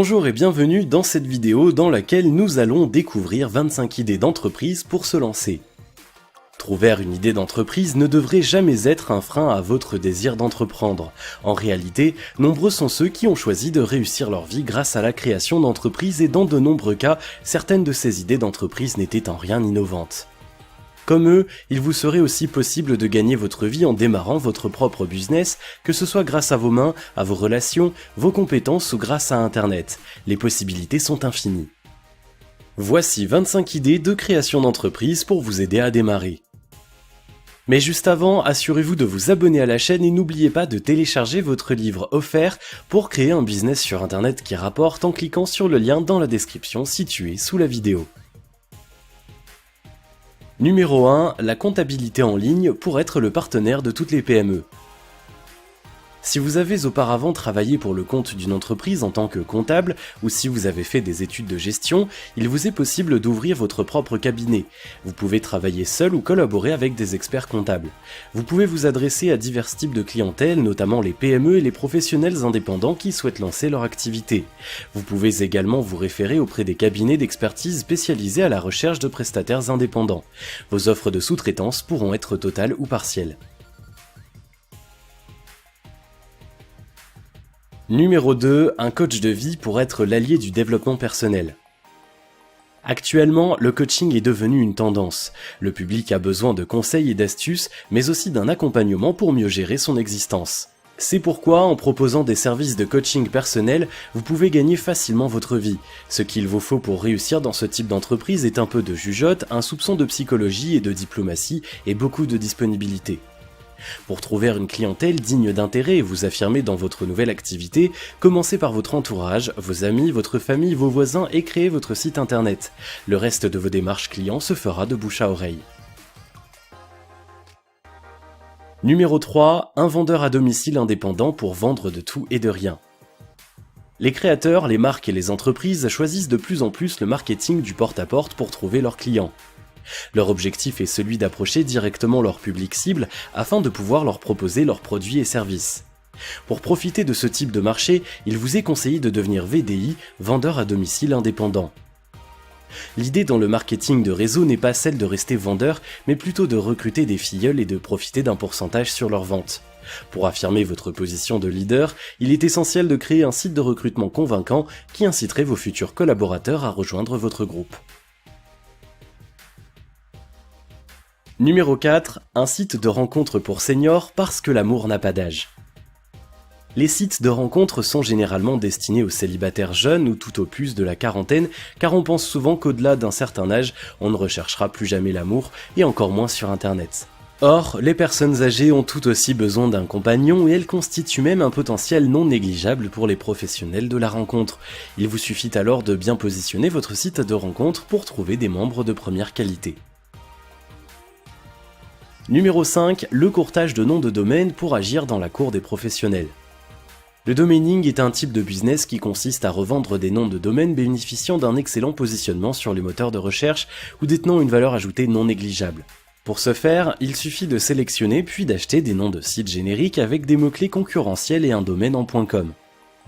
Bonjour et bienvenue dans cette vidéo dans laquelle nous allons découvrir 25 idées d'entreprise pour se lancer. Trouver une idée d'entreprise ne devrait jamais être un frein à votre désir d'entreprendre. En réalité, nombreux sont ceux qui ont choisi de réussir leur vie grâce à la création d'entreprises et dans de nombreux cas, certaines de ces idées d'entreprise n'étaient en rien innovantes. Comme eux, il vous serait aussi possible de gagner votre vie en démarrant votre propre business, que ce soit grâce à vos mains, à vos relations, vos compétences ou grâce à Internet. Les possibilités sont infinies. Voici 25 idées de création d'entreprise pour vous aider à démarrer. Mais juste avant, assurez-vous de vous abonner à la chaîne et n'oubliez pas de télécharger votre livre offert pour créer un business sur Internet qui rapporte en cliquant sur le lien dans la description située sous la vidéo. Numéro 1. La comptabilité en ligne pour être le partenaire de toutes les PME. Si vous avez auparavant travaillé pour le compte d'une entreprise en tant que comptable, ou si vous avez fait des études de gestion, il vous est possible d'ouvrir votre propre cabinet. Vous pouvez travailler seul ou collaborer avec des experts comptables. Vous pouvez vous adresser à divers types de clientèle, notamment les PME et les professionnels indépendants qui souhaitent lancer leur activité. Vous pouvez également vous référer auprès des cabinets d'expertise spécialisés à la recherche de prestataires indépendants. Vos offres de sous-traitance pourront être totales ou partielles. Numéro 2. Un coach de vie pour être l'allié du développement personnel. Actuellement, le coaching est devenu une tendance. Le public a besoin de conseils et d'astuces, mais aussi d'un accompagnement pour mieux gérer son existence. C'est pourquoi, en proposant des services de coaching personnel, vous pouvez gagner facilement votre vie. Ce qu'il vous faut pour réussir dans ce type d'entreprise est un peu de jugeote, un soupçon de psychologie et de diplomatie, et beaucoup de disponibilité. Pour trouver une clientèle digne d'intérêt et vous affirmer dans votre nouvelle activité, commencez par votre entourage, vos amis, votre famille, vos voisins et créez votre site internet. Le reste de vos démarches clients se fera de bouche à oreille. Numéro 3. Un vendeur à domicile indépendant pour vendre de tout et de rien. Les créateurs, les marques et les entreprises choisissent de plus en plus le marketing du porte-à-porte pour trouver leurs clients. Leur objectif est celui d'approcher directement leur public cible afin de pouvoir leur proposer leurs produits et services. Pour profiter de ce type de marché, il vous est conseillé de devenir VDI, vendeur à domicile indépendant. L'idée dans le marketing de réseau n'est pas celle de rester vendeur, mais plutôt de recruter des filleuls et de profiter d'un pourcentage sur leurs ventes. Pour affirmer votre position de leader, il est essentiel de créer un site de recrutement convaincant qui inciterait vos futurs collaborateurs à rejoindre votre groupe. Numéro 4. Un site de rencontre pour seniors parce que l'amour n'a pas d'âge. Les sites de rencontre sont généralement destinés aux célibataires jeunes ou tout au plus de la quarantaine, car on pense souvent qu'au-delà d'un certain âge, on ne recherchera plus jamais l'amour, et encore moins sur Internet. Or, les personnes âgées ont tout aussi besoin d'un compagnon et elles constituent même un potentiel non négligeable pour les professionnels de la rencontre. Il vous suffit alors de bien positionner votre site de rencontre pour trouver des membres de première qualité. Numéro 5. Le courtage de noms de domaine pour agir dans la cour des professionnels. Le domaining est un type de business qui consiste à revendre des noms de domaine bénéficiant d'un excellent positionnement sur les moteurs de recherche ou détenant une valeur ajoutée non négligeable. Pour ce faire, il suffit de sélectionner puis d'acheter des noms de sites génériques avec des mots-clés concurrentiels et un domaine en .com.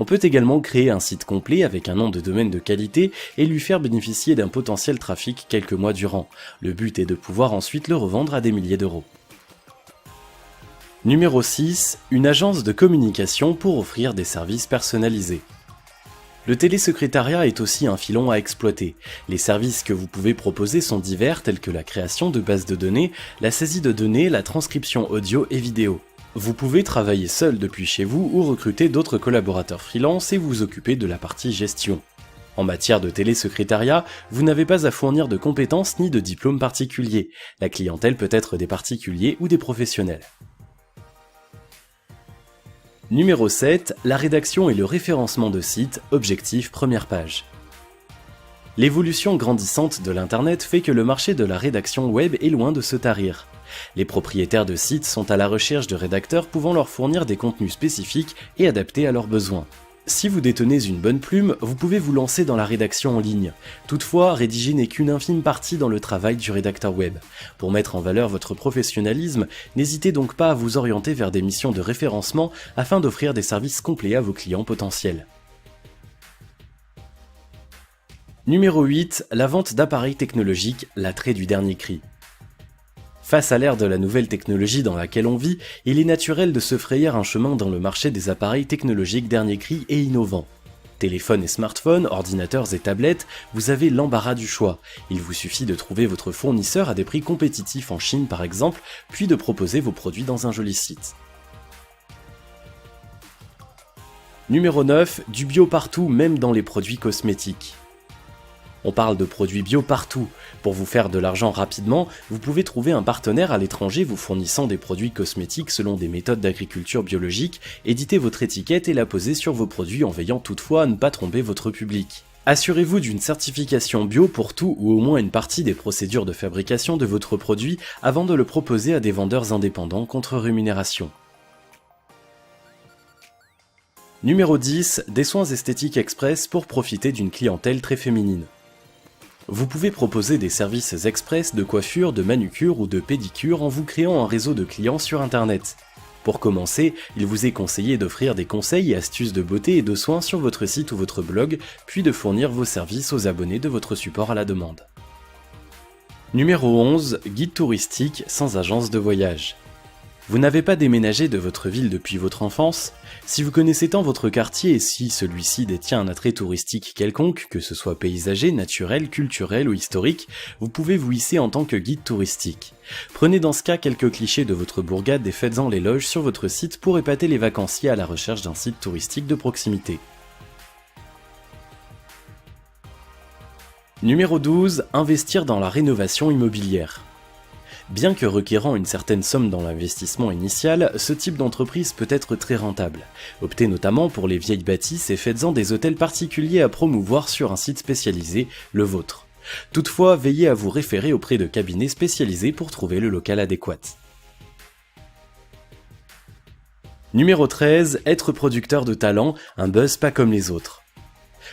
On peut également créer un site complet avec un nom de domaine de qualité et lui faire bénéficier d'un potentiel trafic quelques mois durant. Le but est de pouvoir ensuite le revendre à des milliers d'euros. Numéro 6. Une agence de communication pour offrir des services personnalisés. Le télésecrétariat est aussi un filon à exploiter. Les services que vous pouvez proposer sont divers tels que la création de bases de données, la saisie de données, la transcription audio et vidéo. Vous pouvez travailler seul depuis chez vous ou recruter d'autres collaborateurs freelance et vous occuper de la partie gestion. En matière de télésecrétariat, vous n'avez pas à fournir de compétences ni de diplômes particuliers. La clientèle peut être des particuliers ou des professionnels. Numéro 7. La rédaction et le référencement de sites, objectif première page. L'évolution grandissante de l'Internet fait que le marché de la rédaction web est loin de se tarir. Les propriétaires de sites sont à la recherche de rédacteurs pouvant leur fournir des contenus spécifiques et adaptés à leurs besoins. Si vous détenez une bonne plume, vous pouvez vous lancer dans la rédaction en ligne. Toutefois, rédiger n'est qu'une infime partie dans le travail du rédacteur web. Pour mettre en valeur votre professionnalisme, n'hésitez donc pas à vous orienter vers des missions de référencement afin d'offrir des services complets à vos clients potentiels. Numéro 8, la vente d'appareils technologiques, l'attrait du dernier cri. Face à l'ère de la nouvelle technologie dans laquelle on vit, il est naturel de se frayer un chemin dans le marché des appareils technologiques dernier cri et innovants. Téléphones et smartphones, ordinateurs et tablettes, vous avez l'embarras du choix. Il vous suffit de trouver votre fournisseur à des prix compétitifs en Chine par exemple, puis de proposer vos produits dans un joli site. Numéro 9, du bio partout, même dans les produits cosmétiques. On parle de produits bio partout. Pour vous faire de l'argent rapidement, vous pouvez trouver un partenaire à l'étranger vous fournissant des produits cosmétiques selon des méthodes d'agriculture biologique, éditer votre étiquette et la poser sur vos produits en veillant toutefois à ne pas tromper votre public. Assurez-vous d'une certification bio pour tout ou au moins une partie des procédures de fabrication de votre produit avant de le proposer à des vendeurs indépendants contre rémunération. Numéro 10, des soins esthétiques express pour profiter d'une clientèle très féminine. Vous pouvez proposer des services express de coiffure, de manucure ou de pédicure en vous créant un réseau de clients sur internet. Pour commencer, il vous est conseillé d'offrir des conseils et astuces de beauté et de soins sur votre site ou votre blog, puis de fournir vos services aux abonnés de votre support à la demande. Numéro 11, guide touristique sans agence de voyage. Vous n'avez pas déménagé de votre ville depuis votre enfance? Si vous connaissez tant votre quartier et si celui-ci détient un attrait touristique quelconque, que ce soit paysager, naturel, culturel ou historique, vous pouvez vous hisser en tant que guide touristique. Prenez dans ce cas quelques clichés de votre bourgade et faites-en l'éloge sur votre site pour épater les vacanciers à la recherche d'un site touristique de proximité. Numéro 12, investir dans la rénovation immobilière. Bien que requérant une certaine somme dans l'investissement initial, ce type d'entreprise peut être très rentable. Optez notamment pour les vieilles bâtisses et faites-en des hôtels particuliers à promouvoir sur un site spécialisé, le vôtre. Toutefois, veillez à vous référer auprès de cabinets spécialisés pour trouver le local adéquat. Numéro 13, être producteur de talent, un buzz pas comme les autres.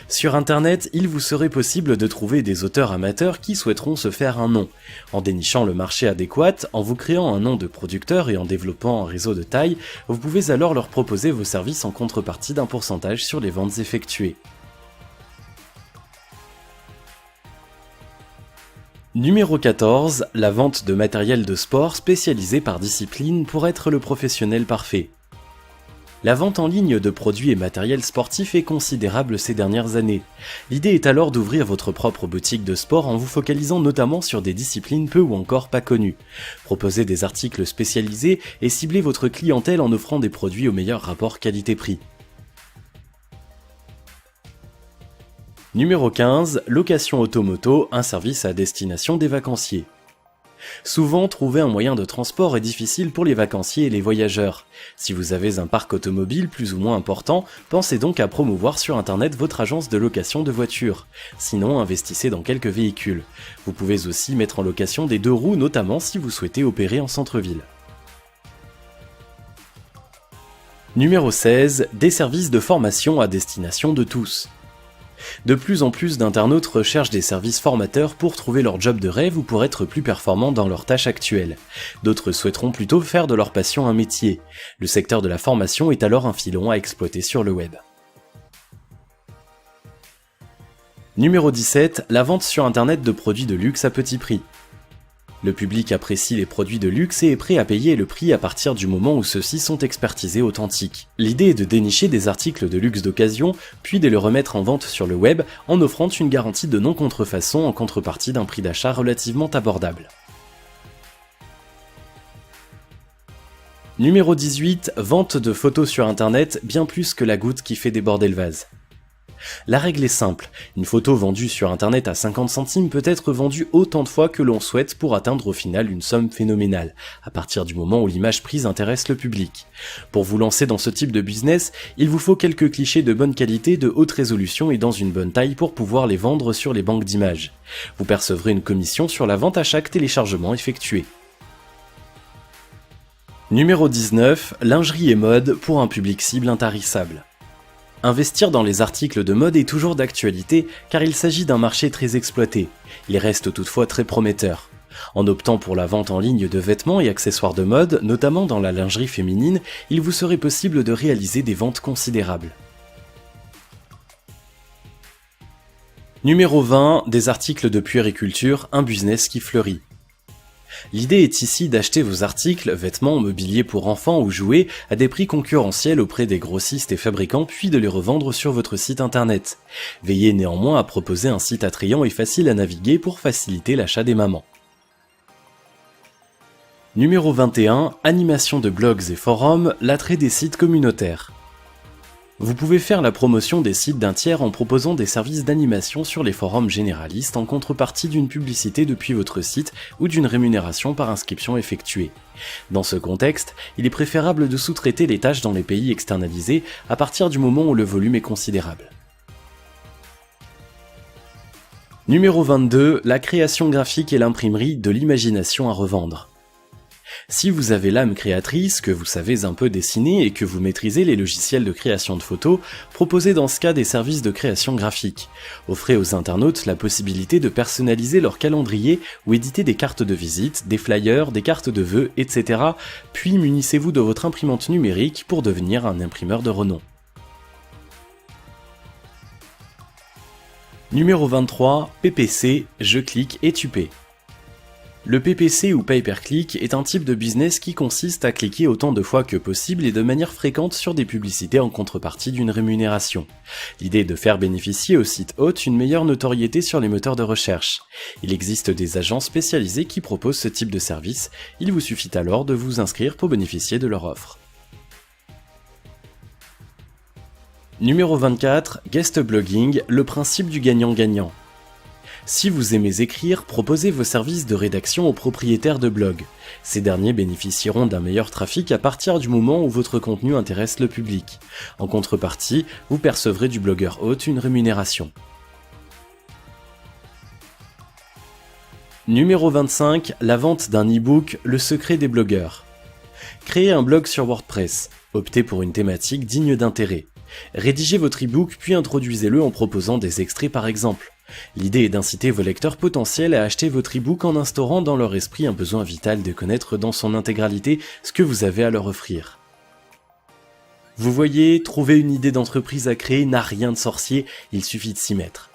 Sur internet, il vous serait possible de trouver des auteurs amateurs qui souhaiteront se faire un nom. En dénichant le marché adéquat, en vous créant un nom de producteur et en développant un réseau de taille, vous pouvez alors leur proposer vos services en contrepartie d'un pourcentage sur les ventes effectuées. Numéro 14, la vente de matériel de sport spécialisé par discipline pour être le professionnel parfait. La vente en ligne de produits et matériel sportif est considérable ces dernières années. L'idée est alors d'ouvrir votre propre boutique de sport en vous focalisant notamment sur des disciplines peu ou encore pas connues. Proposez des articles spécialisés et ciblez votre clientèle en offrant des produits au meilleur rapport qualité-prix. Numéro 15, location automoto, un service à destination des vacanciers. Souvent, trouver un moyen de transport est difficile pour les vacanciers et les voyageurs. Si vous avez un parc automobile plus ou moins important, pensez donc à promouvoir sur internet votre agence de location de voitures. Sinon, investissez dans quelques véhicules. Vous pouvez aussi mettre en location des 2 roues, notamment si vous souhaitez opérer en centre-ville. Numéro 16, des services de formation à destination de tous. De plus en plus d'internautes recherchent des services formateurs pour trouver leur job de rêve ou pour être plus performants dans leurs tâches actuelles. D'autres souhaiteront plutôt faire de leur passion un métier. Le secteur de la formation est alors un filon à exploiter sur le web. Numéro 17, la vente sur internet de produits de luxe à petit prix. Le public apprécie les produits de luxe et est prêt à payer le prix à partir du moment où ceux-ci sont expertisés authentiques. L'idée est de dénicher des articles de luxe d'occasion, puis de les remettre en vente sur le web en offrant une garantie de non-contrefaçon en contrepartie d'un prix d'achat relativement abordable. Numéro 18, vente de photos sur internet, bien plus que la goutte qui fait déborder le vase. La règle est simple, une photo vendue sur internet à 50 centimes peut être vendue autant de fois que l'on souhaite pour atteindre au final une somme phénoménale, à partir du moment où l'image prise intéresse le public. Pour vous lancer dans ce type de business, il vous faut quelques clichés de bonne qualité, de haute résolution et dans une bonne taille pour pouvoir les vendre sur les banques d'images. Vous percevrez une commission sur la vente à chaque téléchargement effectué. Numéro 19, lingerie et mode pour un public cible intarissable. Investir dans les articles de mode est toujours d'actualité car il s'agit d'un marché très exploité. Il reste toutefois très prometteur. En optant pour la vente en ligne de vêtements et accessoires de mode, notamment dans la lingerie féminine, il vous serait possible de réaliser des ventes considérables. Numéro 20, des articles de puériculture, un business qui fleurit. L'idée est ici d'acheter vos articles, vêtements, mobilier pour enfants ou jouets à des prix concurrentiels auprès des grossistes et fabricants puis de les revendre sur votre site internet. Veillez néanmoins à proposer un site attrayant et facile à naviguer pour faciliter l'achat des mamans. Numéro 21, animation de blogs et forums, l'attrait des sites communautaires. Vous pouvez faire la promotion des sites d'un tiers en proposant des services d'animation sur les forums généralistes en contrepartie d'une publicité depuis votre site ou d'une rémunération par inscription effectuée. Dans ce contexte, il est préférable de sous-traiter les tâches dans les pays externalisés à partir du moment où le volume est considérable. Numéro 22, la création graphique et l'imprimerie de l'imagination à revendre. Si vous avez l'âme créatrice, que vous savez un peu dessiner et que vous maîtrisez les logiciels de création de photos, proposez dans ce cas des services de création graphique. Offrez aux internautes la possibilité de personnaliser leur calendrier ou éditer des cartes de visite, des flyers, des cartes de vœux, etc. Puis munissez-vous de votre imprimante numérique pour devenir un imprimeur de renom. Numéro 23, PPC, je clique et tu paies. Le PPC ou pay-per-click est un type de business qui consiste à cliquer autant de fois que possible et de manière fréquente sur des publicités en contrepartie d'une rémunération. L'idée est de faire bénéficier au site hôte une meilleure notoriété sur les moteurs de recherche. Il existe des agences spécialisées qui proposent ce type de service, il vous suffit alors de vous inscrire pour bénéficier de leur offre. Numéro 24, guest blogging, le principe du gagnant-gagnant. Si vous aimez écrire, proposez vos services de rédaction aux propriétaires de blogs. Ces derniers bénéficieront d'un meilleur trafic à partir du moment où votre contenu intéresse le public. En contrepartie, vous percevrez du blogueur hôte une rémunération. Numéro 25, la vente d'un e-book, le secret des blogueurs. Créez un blog sur WordPress. Optez pour une thématique digne d'intérêt. Rédigez votre e-book puis introduisez-le en proposant des extraits par exemple. L'idée est d'inciter vos lecteurs potentiels à acheter votre e-book en instaurant dans leur esprit un besoin vital de connaître dans son intégralité ce que vous avez à leur offrir. Vous voyez, trouver une idée d'entreprise à créer n'a rien de sorcier, il suffit de s'y mettre.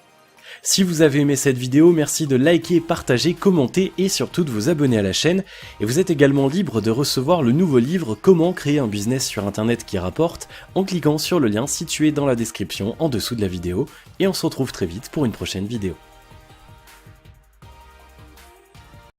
Si vous avez aimé cette vidéo, merci de liker, partager, commenter et surtout de vous abonner à la chaîne. Et vous êtes également libre de recevoir le nouveau livre Comment créer un business sur internet qui rapporte en cliquant sur le lien situé dans la description en dessous de la vidéo. Et on se retrouve très vite pour une prochaine vidéo.